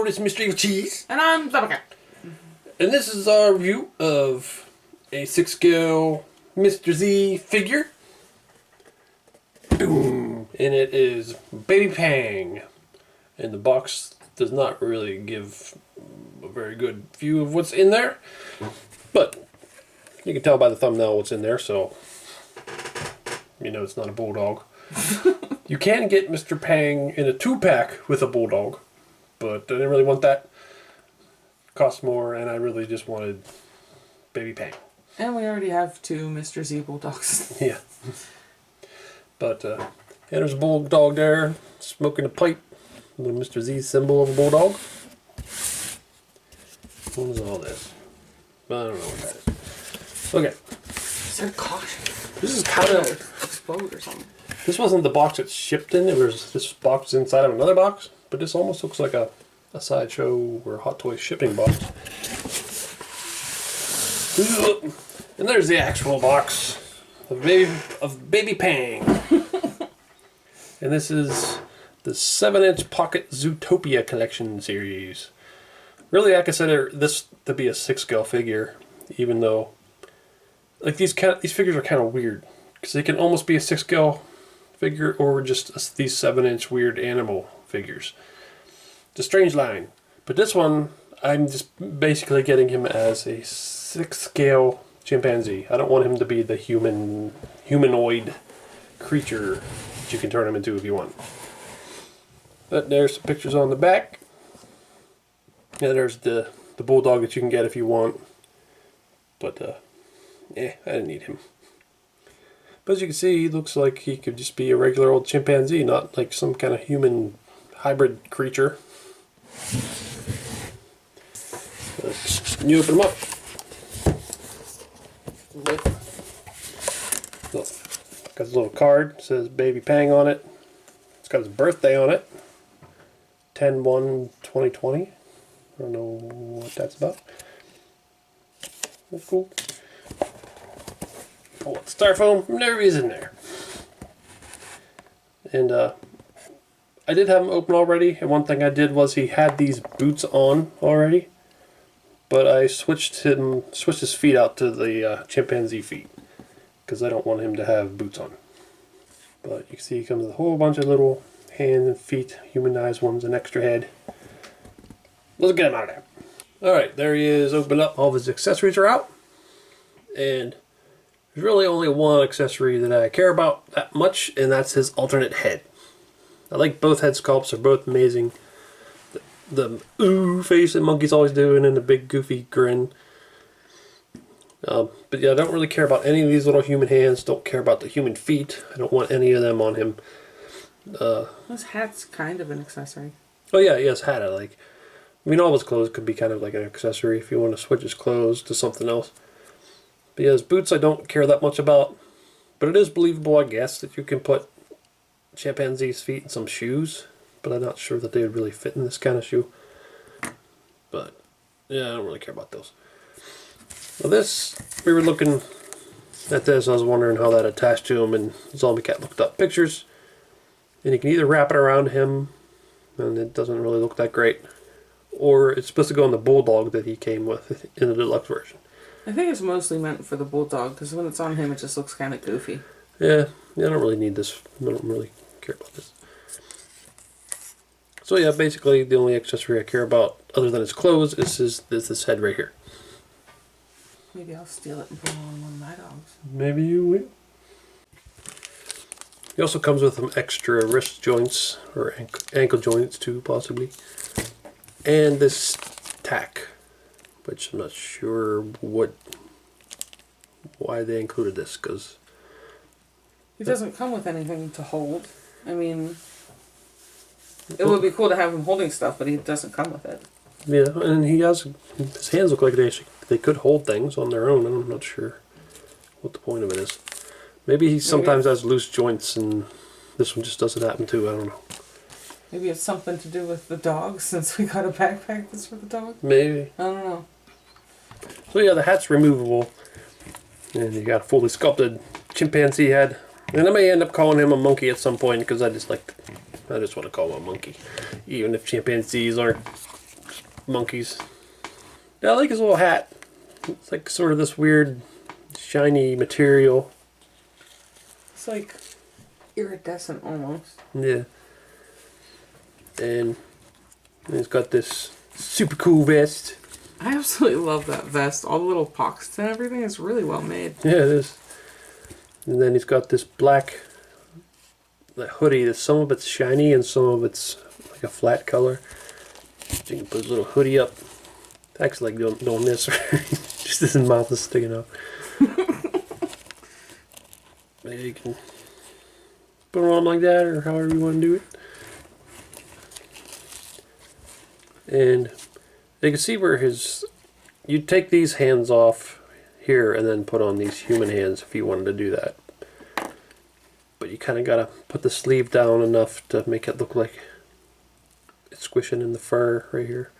this is Mr. Evilcheese. And I'm Zootopia. And this is our review of a 6-scale Mr. Z figure. Boom. And it is Baby Pang. And the box does not really give a very good view of what's in there. But you can tell by the thumbnail what's in there, so you know it's not a bulldog. You can get Mr. Pang in a 2-pack with a bulldog, but I didn't really want that. It costs more, and I really just wanted Baby Pang. And we already have 2 Mr. Z bulldogs. Yeah. But, yeah, there's a bulldog there, smoking a pipe. Little Mr. Z symbol of a bulldog. What is all this? I don't know what that is. Okay. Is there caution? This is kind of explode or something. This wasn't the box it's shipped in. It was this box inside of another box. But this almost looks like a Sideshow or Hot Toys shipping box. And there's the actual box of Baby Pang. And this is the 7-inch Pocket Zootopia collection series. Really, I consider this to be a 6-scale figure, even though like these figures are kind of weird because they can almost be a 6-scale figure or just these 7-inch weird animal figures. It's a strange line, but this one I'm just basically getting him as a 6-scale chimpanzee. I don't want him to be the humanoid creature that you can turn him into if you want. But there's some pictures on the back. Yeah, there's the bulldog that you can get if you want. But I didn't need him. But as you can see, he looks like he could just be a regular old chimpanzee, not like some kind of human hybrid creature. You open him up. Look, got a little card. It says Baby Pang on it. It's got his birthday on it. 10/1/2020. I don't know what that's about. That's cool. Pull out the styrofoam. There he is in there. And I did have him open already. And one thing I did was he had these boots on already. But I switched his feet out to the chimpanzee feet. Because I don't want him to have boots on. But you can see he comes with a whole bunch of little hands and feet, humanized ones, an extra head. Let's get him out of there. Alright, there he is, open up. All of his accessories are out. And there's really only one accessory that I care about that much, and that's his alternate head. I like both head sculpts, they're both amazing. The ooh face that Monkey's always doing and the big goofy grin. But yeah, I don't really care about any of these little human hands, don't care about the human feet. I don't want any of them on him. His hat's kind of an accessory. Oh yeah, his hat I like. I mean, all his clothes could be kind of like an accessory if you want to switch his clothes to something else. But yeah, his boots I don't care that much about. But it is believable, I guess, that you can put chimpanzee's feet in some shoes. But I'm not sure that they would really fit in this kind of shoe. But yeah, I don't really care about those. Well, this, we were looking at this, I was wondering how that attached to him, and Zombie Cat looked up pictures. And you can either wrap it around him, and it doesn't really look that great. Or it's supposed to go on the bulldog that he came with in the deluxe version. I think it's mostly meant for the bulldog, because when it's on him it just looks kind of goofy. Yeah, I don't really need this. I don't really care about this. So yeah, basically the only accessory I care about, other than his clothes, is this head right here. Maybe I'll steal it and put it on one of my dogs. Maybe you will. He also comes with some extra wrist joints, or ankle joints too, possibly. And this tack, which I'm not sure why they included this, because he doesn't come with anything to hold. I mean, it would be cool to have him holding stuff, but he doesn't come with it. Yeah, and his hands look like they could hold things on their own. I'm not sure what the point of it is. Maybe he sometimes has loose joints, and this one just doesn't happen to. I don't know. Maybe it's something to do with the dog, since we got a backpack that's for the dog. Maybe. I don't know. So yeah, the hat's removable. And you got a fully sculpted chimpanzee head. And I may end up calling him a monkey at some point, because I just want to call him a monkey. Even if chimpanzees aren't monkeys. Yeah, I like his little hat. It's like sort of this weird, shiny material. It's like iridescent almost. Yeah. And he's got this super cool vest. I absolutely love that vest. All the little pockets and everything is really well made. Yeah, it is. And then he's got this black hoodie that some of it's shiny and some of it's like a flat color. So you can put his little hoodie up. Actually like doing this. Just his mouth is sticking out. Maybe you can put it on like that or however you want to do it. And you can see where you take these hands off here and then put on these human hands if you wanted to do that. But you kind of got to put the sleeve down enough to make it look like it's squishing in the fur right here.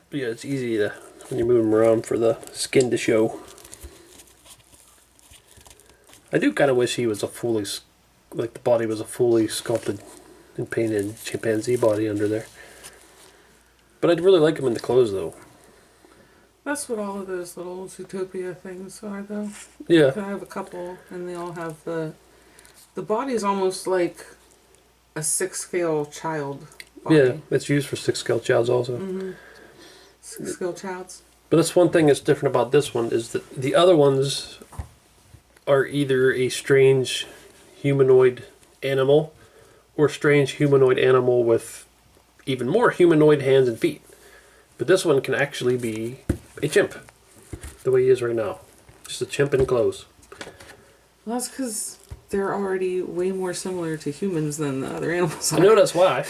But yeah, it's easy to, when you move them around, for the skin to show. I do kind of wish he was the body was a fully sculpted and painted chimpanzee body under there. But I'd really like him in the clothes though. That's what all of those little Zootopia things are, though. Yeah. I have a couple, and they all have the body is almost like a 6-scale child body. Yeah, it's used for 6-scale childs also. 6-scale childs. But that's one thing that's different about this one is that the other ones are either a strange humanoid animal or a strange humanoid animal with even more humanoid hands and feet. But this one can actually be a chimp, the way he is right now. Just a chimp in clothes. Well, that's because they're already way more similar to humans than the other animals are. I know that's why.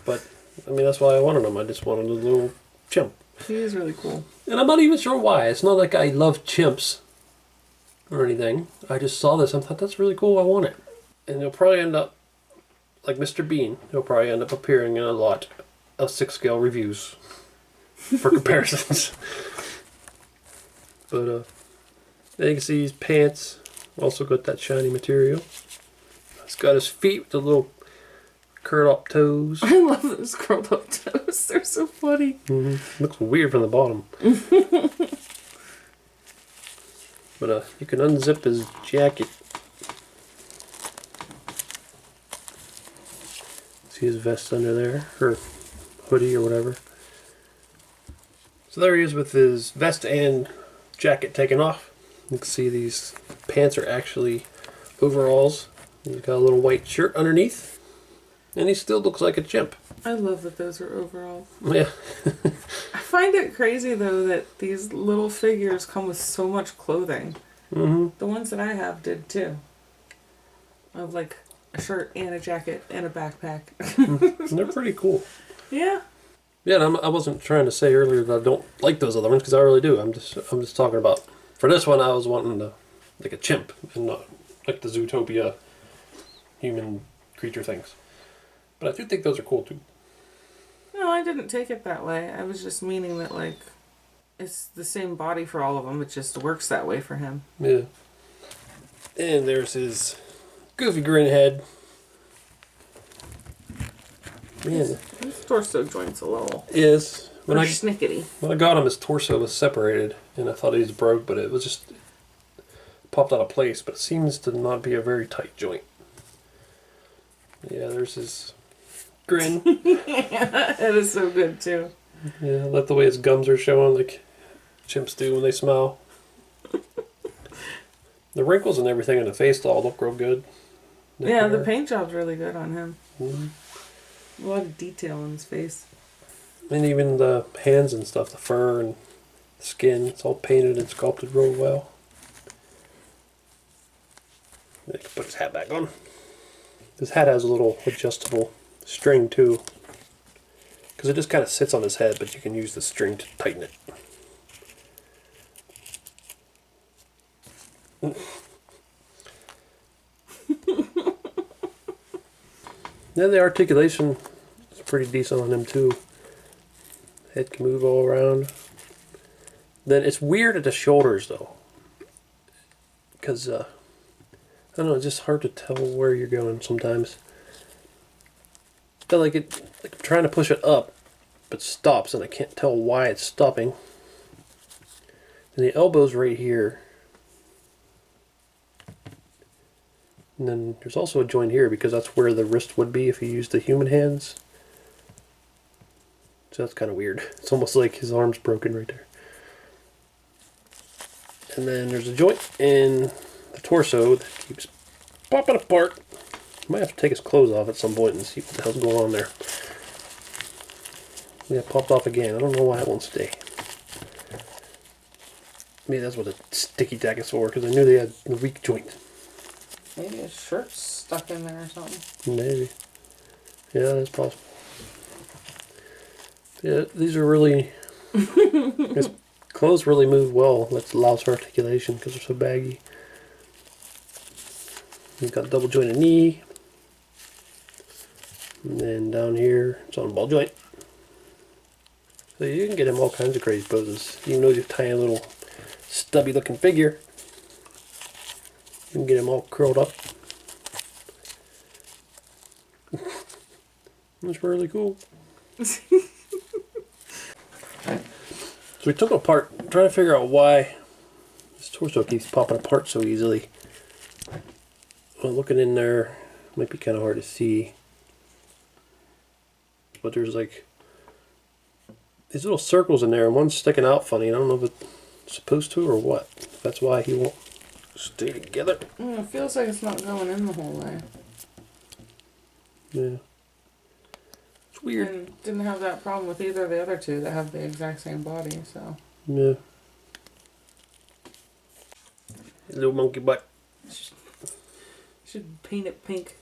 But, I mean, that's why I wanted him. I just wanted a little chimp. He is really cool. And I'm not even sure why. It's not like I love chimps or anything. I just saw this and thought, that's really cool. I want it. And he'll probably end up, like Mr. Bean, he'll probably end up appearing in a lot of 6-scale reviews for comparisons. But, you can see his pants also got that shiny material. He's got his feet with the little curled up toes. I love those curled up toes. They're so funny. Looks weird from the bottom. But you can unzip his jacket. See his vest under there, or hoodie or whatever. So there he is with his vest and jacket taken off. You can see these pants are actually overalls. He's got a little white shirt underneath. And he still looks like a chimp. I love that those are overalls. Yeah. I find it crazy, though, that these little figures come with so much clothing. Mm-hmm. The ones that I have did, too. I have, like, a shirt and a jacket and a backpack. They're pretty cool. Yeah. Yeah, and I wasn't trying to say earlier that I don't like those other ones, because I really do. I'm just talking about, for this one I was wanting like a chimp and not like the Zootopia human creature things. But I do think those are cool too. No, I didn't take it that way. I was just meaning that, like, it's the same body for all of them. It just works that way for him. Yeah. And there's his goofy grin head. Man. His torso joint's a little When I snickety. When I got him, his torso was separated, and I thought he was broke, but it was just popped out of place. But it seems to not be a very tight joint. Yeah, there's his grin. Yeah, that is so good too. Yeah, I like the way his gums are showing, like chimps do when they smile. The wrinkles and everything in the face all look real good. Yeah, the paint job's really good on him. Mm-hmm. A lot of detail in his face. And even the hands and stuff, the fur and the skin, it's all painted and sculpted real well. They can put his hat back on. His hat has a little adjustable string too, because it just kind of sits on his head, but you can use the string to tighten it. Yeah, the articulation is pretty decent on him too. Head can move all around. Then it's weird at the shoulders though, because I don't know, it's just hard to tell where you're going sometimes. feel like I'm trying to push it up, but stops, and I can't tell why it's stopping. And the elbow's right here. And then there's also a joint here because that's where the wrist would be if you used the human hands. So that's kind of weird. It's almost like his arm's broken right there. And then there's a joint in the torso that keeps popping apart. Might have to take his clothes off at some point and see what the hell's going on there. Yeah, it popped off again. I don't know why it won't stay. Maybe that's what a sticky tack is for, because I knew they had a weak joint. Maybe his shirt's stuck in there or something. Maybe. Yeah, that's possible. Yeah, these are really... his clothes really move well. That allows for articulation because they're so baggy. He's got a double jointed knee. And then down here, it's on a ball joint. So you can get him all kinds of crazy poses. Even though he's a tiny little stubby looking figure, you can get him all curled up. That's really cool. So we took it apart, trying to figure out why his torso keeps popping apart so easily. Well, looking in there, might be kind of hard to see. But there's like these little circles in there, and one's sticking out funny. I don't know if it's supposed to or what. That's why he won't stay together. It feels like it's not going in the whole way. Yeah. It's weird. And didn't have that problem with either of the other two that have the exact same body, so. Yeah. Little monkey butt. Should paint it pink.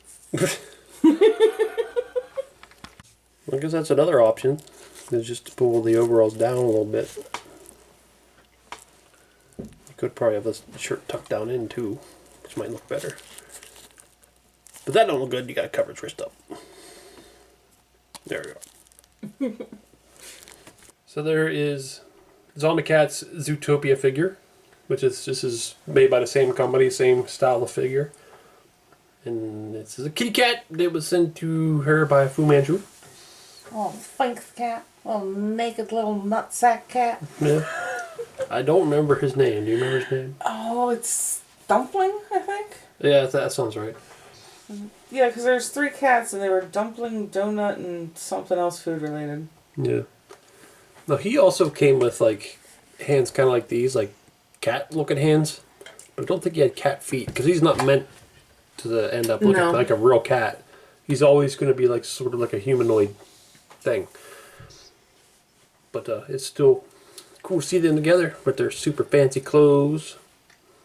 I guess that's another option, is just to pull the overalls down a little bit. You could probably have this shirt tucked down in too, which might look better. But that don't look good, you gotta cover his wrist up. There we go. So there is Zombie Cat's Zootopia figure, which is this is made by the same company, same style of figure. And this is a kitty cat that was sent to her by Fu Manchu. Oh, thanks, cat. Little naked little nutsack cat. Yeah. I don't remember his name. Do you remember his name? Oh, it's Dumpling, I think? Yeah, that sounds right. Yeah, because there's 3 cats and they were Dumpling, Donut, and something else food related. Yeah. Now, he also came with, like, hands kind of like these, like cat-looking hands. But I don't think he had cat feet, because he's not meant to end up looking like a real cat. He's always going to be, like, sort of like a humanoid thing. But it's still cool to see them together with their super fancy clothes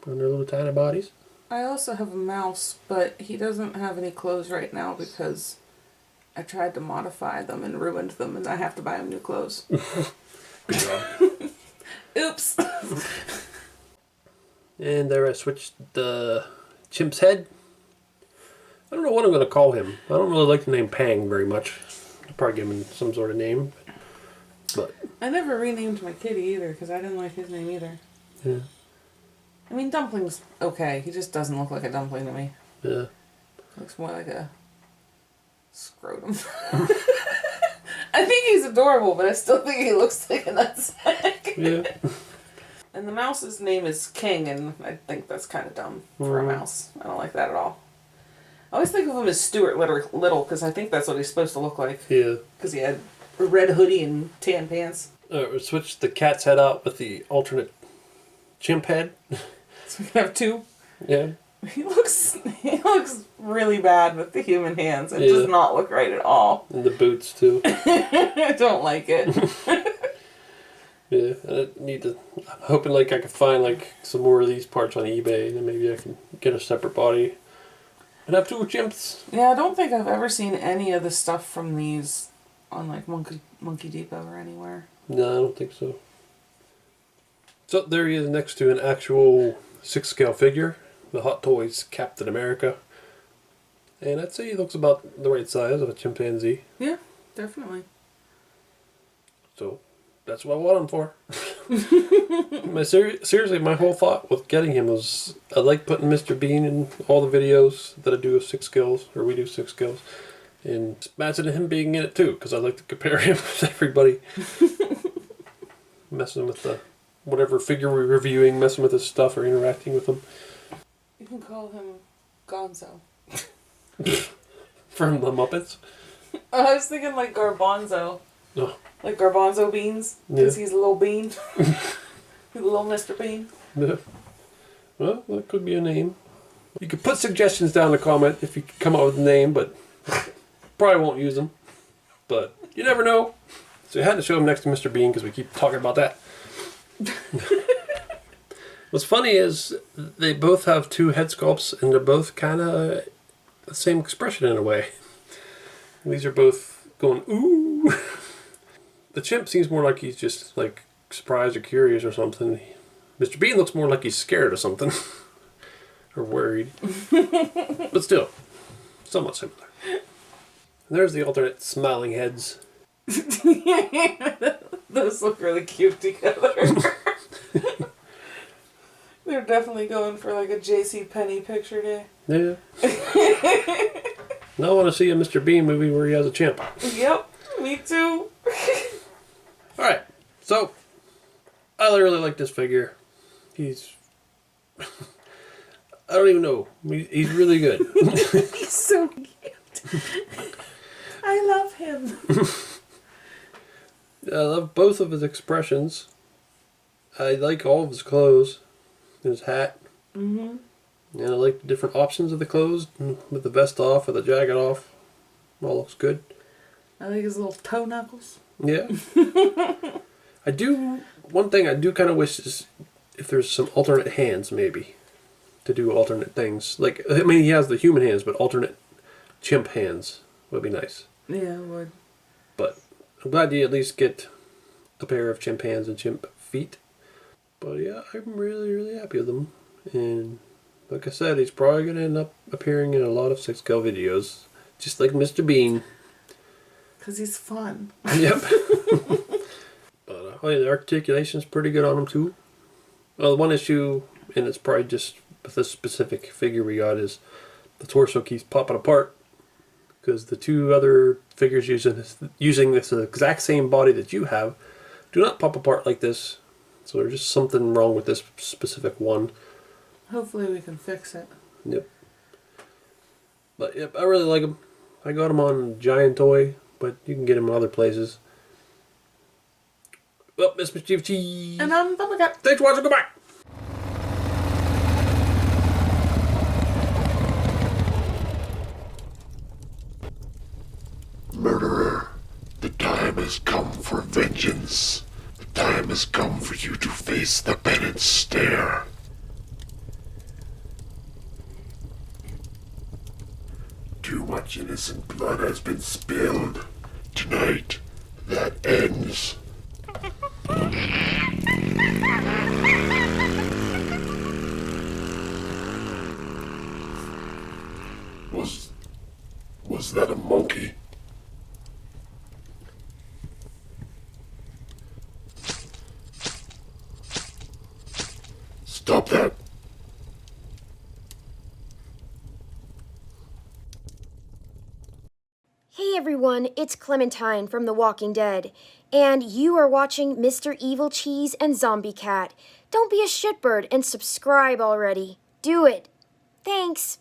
on their little tiny bodies. I also have a mouse, but he doesn't have any clothes right now because I tried to modify them and ruined them, and I have to buy him new clothes. Good job. Oops. And there I switched the chimp's head. I don't know what I'm going to call him. I don't really like the name Pang very much. I'll probably give him some sort of name. But I never renamed my kitty either because I didn't like his name either. yeah. I mean, Dumpling's okay. He just doesn't look like a dumpling to me. Yeah. Looks more like a scrotum. I think he's adorable, but I still think he looks like a nutsack. Yeah. And the mouse's name is King, and I think that's kind of dumb for a mouse. I don't like that at all. I always think of him as Stuart Little, because I think that's what he's supposed to look like. Yeah. Because he had a red hoodie and tan pants. We switched the cat's head out with the alternate chimp head. So we can have 2. Yeah. He looks really bad with the human hands. It does not look right at all. And the boots too. I don't like it. Yeah, I'm hoping like I can find like some more of these parts on eBay, and then maybe I can get a separate body and have 2 chimps. Yeah, I don't think I've ever seen any of the stuff from these on like Monkey Depot or anywhere. No, I don't think so. So there he is next to an actual 6-scale figure, the Hot Toys Captain America. And I'd say he looks about the right size of a chimpanzee. Yeah, definitely. So that's what I want him for. Seriously, my whole thought with getting him was I like putting Mr. Bean in all the videos that I do of 6 skills, or we do 6 skills. And imagine him being in it too, because I like to compare him with everybody. Messing with the whatever figure we're reviewing, messing with his stuff or interacting with him. You can call him Gonzo. From the Muppets? I was thinking like garbanzo. No. Like garbanzo beans. Because he's a little bean. He's a little Mr. Bean. Yeah. Well, that could be a name. You could put suggestions down in the comment if you could come up with a name, but probably won't use them. But you never know. So you had to show him next to Mr. Bean because we keep talking about that. What's funny is they both have two head sculpts and they're both kind of the same expression in a way. These are both going, ooh. The chimp seems more like he's just like surprised or curious or something. Mr. Bean looks more like he's scared of something. Or worried. But still, somewhat similar. And there's the alternate smiling heads. Those look really cute together. They're definitely going for like a J.C. Penney picture day. Yeah. Now I want to see a Mr. Bean movie where he has a chimp. Yep, me too. Alright, so I really like this figure. He's... I don't even know. He's really good. He's so cute. I love him. I love both of his expressions. I like all of his clothes. His hat. Mm-hmm. And I like the different options of the clothes. With the vest off or the jacket off. All looks good. I like his little toe knuckles. Yeah. One thing I do kind of wish is if there's some alternate hands maybe. To do alternate things. Like, I mean, he has the human hands, but alternate chimp hands would be nice. Yeah, it would. But I'm glad you at least get a pair of chimp hands and chimp feet. But yeah, I'm really, really happy with him. And like I said, he's probably going to end up appearing in a lot of 6Cal videos. Just like Mr. Bean. Because he's fun. Yep. But the articulation's pretty good on him too. Well, the one issue, and it's probably just with this specific figure we got, is the torso keeps popping apart. Because the two other figures using this exact same body that you have do not pop apart like this. So there's just something wrong with this specific one. Hopefully we can fix it. Yep. But yep, I really like him. I got him on Giant Toy, but you can get him in other places. Well, Miss Evilcheese. And I'm Bubblegut. Thanks for watching. Goodbye. Murderer, the time has come for vengeance. The time has come for you to face the penance stare. Too much innocent blood has been spilled. Tonight, that ends. Was that a monkey? Stop that. Hey everyone, it's Clementine from The Walking Dead, and you are watching Mr. Evilcheese and Zombie Cat. Don't be a shitbird and subscribe already. Do it. Thanks.